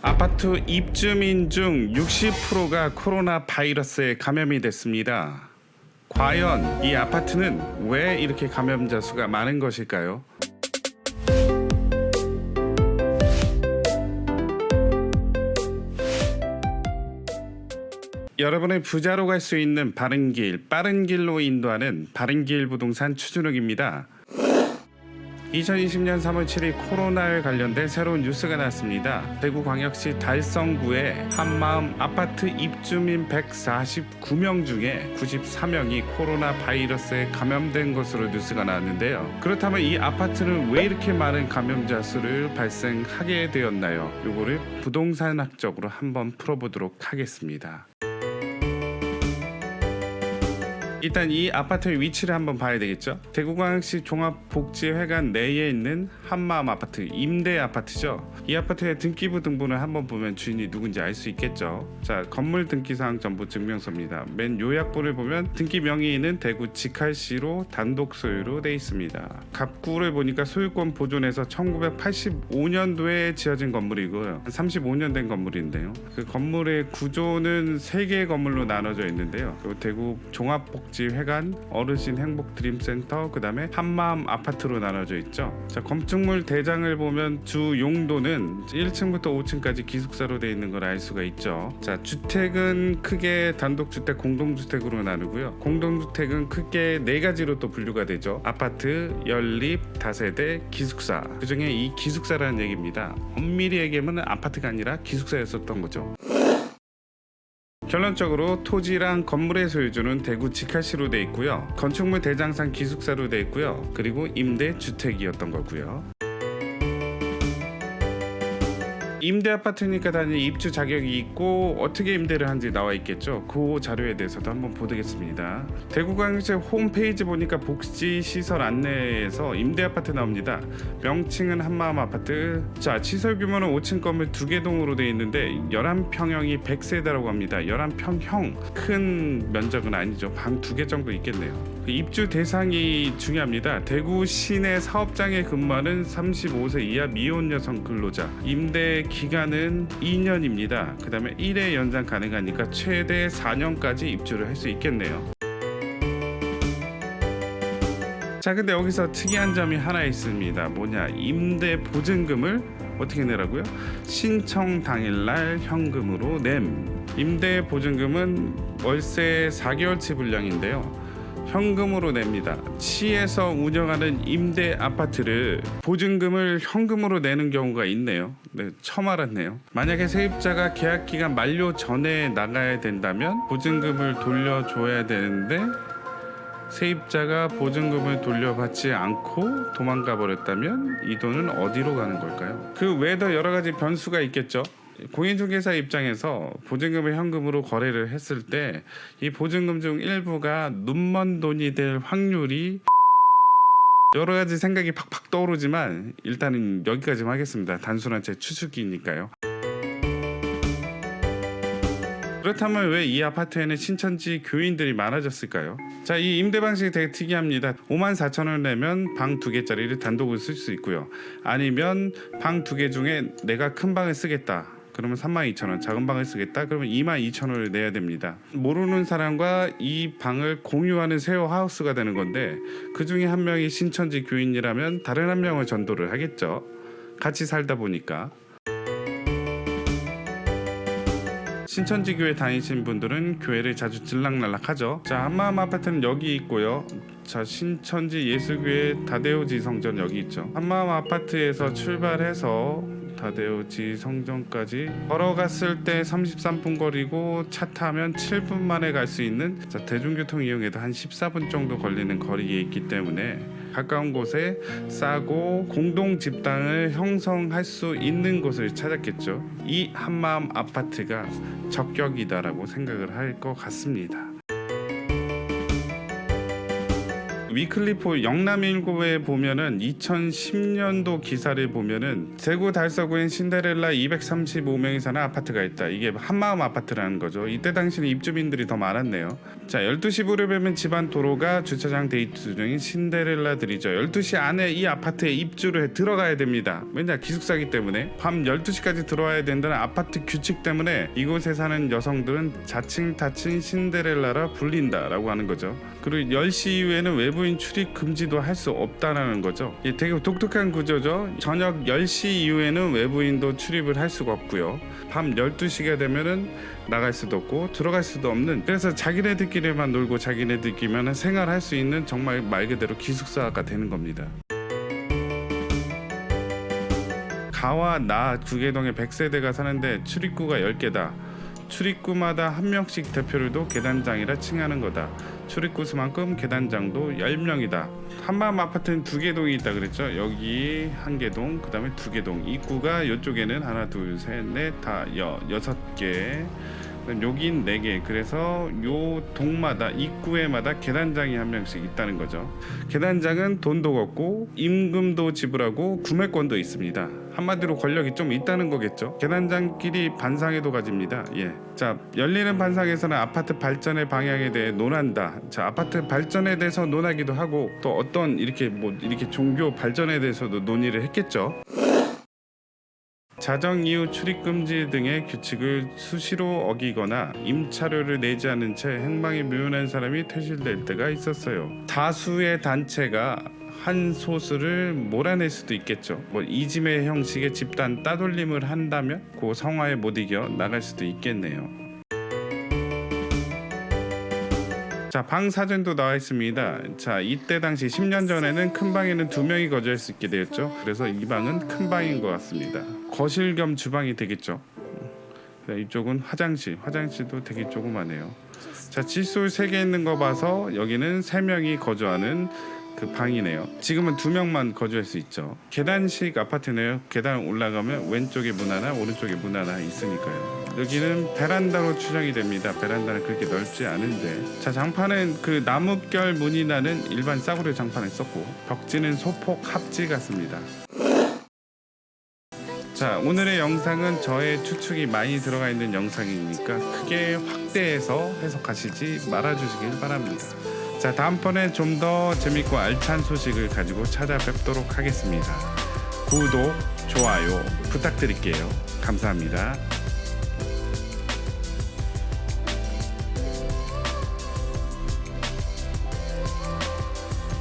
아파트 입주민 중 60%가 코로나 바이러스에 감염이 됐습니다. 과연 이 아파트는 왜 이렇게 감염자 수가 많은 것일까요? 여러분의 부자로 갈 수 있는 바른 길, 빠른 길로 인도하는 바른길 부동산 추준욱입니다. 2020년 3월 7일 코로나에 관련된 새로운 뉴스가 나왔습니다. 대구광역시 달성구의 한마음 아파트 입주민 149명 중에 94명이 코로나 바이러스에 감염된 것으로 뉴스가 나왔는데요. 그렇다면 이 아파트는 왜 이렇게 많은 감염자 수를 발생하게 되었나요? 요거를 부동산학적으로 한번 풀어보도록 하겠습니다. 일단 이 아파트의 위치를 한번 봐야 되겠죠. 대구광역시 종합복지회관 내에 있는 한마음 아파트, 임대 아파트죠. 이 아파트의 등기부 등본을 한번 보면 주인이 누군지 알 수 있겠죠. 자, 건물 등기사항 정보 증명서입니다. 맨 요약본을 보면 등기 명의인은 대구 직할시로 단독 소유로 돼 있습니다. 갑구를 보니까 소유권 보존해서 1985년도에 지어진 건물이고요. 35년 된 건물인데요. 그 건물의 구조는 3개의 건물로 나눠져 있는데요. 그리고 대구 종합복지회관, 어르신 행복드림센터, 그 다음에 한마음 아파트로 나눠져 있죠. 자, 건축물 대장을 보면 주 용도는 1층부터 5층까지 기숙사로 되어 있는 걸 알 수가 있죠. 자, 주택은 크게 단독주택, 공동주택으로 나누고요. 공동주택은 크게 4가지로 또 분류가 되죠. 아파트, 연립, 다세대, 기숙사. 그 중에 이 기숙사라는 얘기입니다. 엄밀히 얘기하면 아파트가 아니라 기숙사였었던 거죠. 결론적으로 토지랑 건물의 소유주는 대구 직할시로 돼 있고요. 건축물 대장상 기숙사로 돼 있고요. 그리고 임대주택이었던 거고요. 임대 아파트니까 당연히 입주 자격이 있고 어떻게 임대를 한지 나와 있겠죠. 그 자료에 대해서도 한번 보겠습니다. 대구광역시 홈페이지 보니까 복지시설 안내에서 임대 아파트 나옵니다. 명칭은 한마음 아파트. 자, 시설 규모는 5층 건물 2개 동으로 되어 있는데 11평형이 100세대라고 합니다. 11평형 큰 면적은 아니죠. 방 2개 정도 있겠네요. 입주 대상이 중요합니다. 대구 시내 사업장에 근무하는 35세 이하 미혼 여성 근로자. 임대 기간은 2년입니다. 그 다음에 1회 연장 가능하니까 최대 4년까지 입주를 할 수 있겠네요. 자, 근데 여기서 특이한 점이 하나 있습니다. 뭐냐, 임대 보증금을 어떻게 내라고요? 신청 당일날 현금으로 냄. 임대 보증금은 월세 4개월치 분량인데요. 현금으로 냅니다. 시에서 운영하는 임대 아파트를 보증금을 현금으로 내는 경우가 있네요. 네, 처음 알았네요. 만약에 세입자가 계약 기간 만료 전에 나가야 된다면 보증금을 돌려줘야 되는데 세입자가 보증금을 돌려받지 않고 도망가 버렸다면 이 돈은 어디로 가는 걸까요? 그 외에도 여러 가지 변수가 있겠죠. 공인중개사 입장에서 보증금을 현금으로 거래를 했을 때 이 보증금 중 일부가 눈먼 돈이 될 확률이 여러 가지 생각이 팍팍 떠오르지만 일단은 여기까지만 하겠습니다. 단순한 제 추측이니까요. 그렇다면 왜 이 아파트에는 신천지 교인들이 많아졌을까요? 자, 이 임대 방식이 되게 특이합니다. 54,000원 내면 방 2개짜리를 단독으로 쓸 수 있고요. 아니면 방 2개 중에 내가 큰 방을 쓰겠다. 그러면 32,000원, 작은 방을 쓰겠다. 그러면 22,000원을 내야 됩니다. 모르는 사람과 이 방을 공유하는 쉐어하우스가 되는 건데 그 중에 한 명이 신천지 교인이라면 다른 한 명을 전도를 하겠죠. 같이 살다 보니까. 신천지 교회 다니신 분들은 교회를 자주 들락날락하죠. 자, 한마음 아파트는 여기 있고요. 자, 신천지 예수교회 다대오지 성전 여기 있죠. 한마음 아파트에서 출발해서 다대오지 성전까지 걸어갔을 때 33분 거리고 차 타면 7분 만에 갈 수 있는, 자, 대중교통 이용해도 한 14분 정도 걸리는 거리에 있기 때문에 가까운 곳에 싸고 공동 집단을 형성할 수 있는 곳을 찾았겠죠. 이 한마음 아파트가 적격이다라고 생각을 할 것 같습니다. 위클리포 영남일보에 보면은 2010년도 기사를 보면은 대구 달서구엔 신데렐라 235명이 사는 아파트가 있다. 이게 한마음 아파트라는 거죠. 이때 당시는 입주민들이 더 많았네요. 자, 12시 무렵에면 집안 도로가 주차장 데이트 중인 신데렐라들이죠. 12시 안에 이 아파트에 입주를 해 들어가야 됩니다. 왜냐, 기숙사기 때문에 밤 12시까지 들어와야 된다는 아파트 규칙 때문에 이곳에 사는 여성들은 자칭 타칭 신데렐라라 불린다라고 하는 거죠. 그리고 10시 이후에는 외부인 출입 금지도 할 수 없다라는 거죠. 되게 독특한 구조죠. 저녁 10시 이후에는 외부인도 출입을 할 수가 없고요. 밤 12시가 되면은 나갈 수도 없고 들어갈 수도 없는, 그래서 자기네들끼리만 놀고 자기네들끼리만 생활할 수 있는 정말 말 그대로 기숙사가 되는 겁니다. 가와 나 구계동에 100세대가 사는데 출입구가 10개다. 출입구마다 한 명씩 대표를 둬 계단장이라 칭하는 거다. 출입구 수만큼 계단장도 10명이다. 한마음 아파트는 2개 동이 있다 그랬죠. 여기 1개 동, 그 다음에 2개 동. 입구가 이쪽에는 하나, 둘, 셋, 넷, 다 6개. 여긴 4개. 그래서 요 동마다 입구에마다 계단장이 한 명씩 있다는 거죠. 계단장은 돈도 걷고 임금도 지불하고 구매권도 있습니다. 한마디로 권력이 좀 있다는 거겠죠. 계단장끼리 반상회도 가집니다. 자, 열리는 반상에서는 아파트 발전의 방향에 대해 논한다. 자, 아파트 발전에 대해서 논하기도 하고 또 어떤 이렇게 종교 발전에 대해서도 논의를 했겠죠. 자정 이후 출입금지 등의 규칙을 수시로 어기거나 임차료를 내지 않은 채 행방이 묘연한 사람이 퇴실될 때가 있었어요. 다수의 단체가 한 소수를 몰아낼 수도 있겠죠. 이지매 형식의 집단 따돌림을 한다면 그 성화에 못 이겨 나갈 수도 있겠네요. 자, 방 사진도 나와 있습니다. 자, 이때 당시 10년 전에는 큰 방에는 2명이 거주할 수 있게 되었죠. 그래서 이 방은 큰 방인 것 같습니다. 거실 겸 주방이 되겠죠. 이쪽은 화장실도 되게 조그마네요. 자, 칫솔 3개 있는 거 봐서 여기는 3명이 거주하는 그 방이네요. 지금은 2명만 거주할 수 있죠. 계단식 아파트네요. 계단 올라가면 왼쪽에 문 하나, 오른쪽에 문 하나 있으니까요. 여기는 베란다로 추정이 됩니다. 베란다는 그렇게 넓지 않은데, 자, 장판은 그 나뭇결 무늬 나는 일반 싸구려 장판을 썼고 벽지는 소폭 합지 같습니다. 자, 오늘의 영상은 저의 추측이 많이 들어가 있는 영상이니까 크게 확대해서 해석하시지 말아주시길 바랍니다. 자, 다음번에 좀 더 재밌고 알찬 소식을 가지고 찾아뵙도록 하겠습니다. 구독, 좋아요 부탁드릴게요. 감사합니다.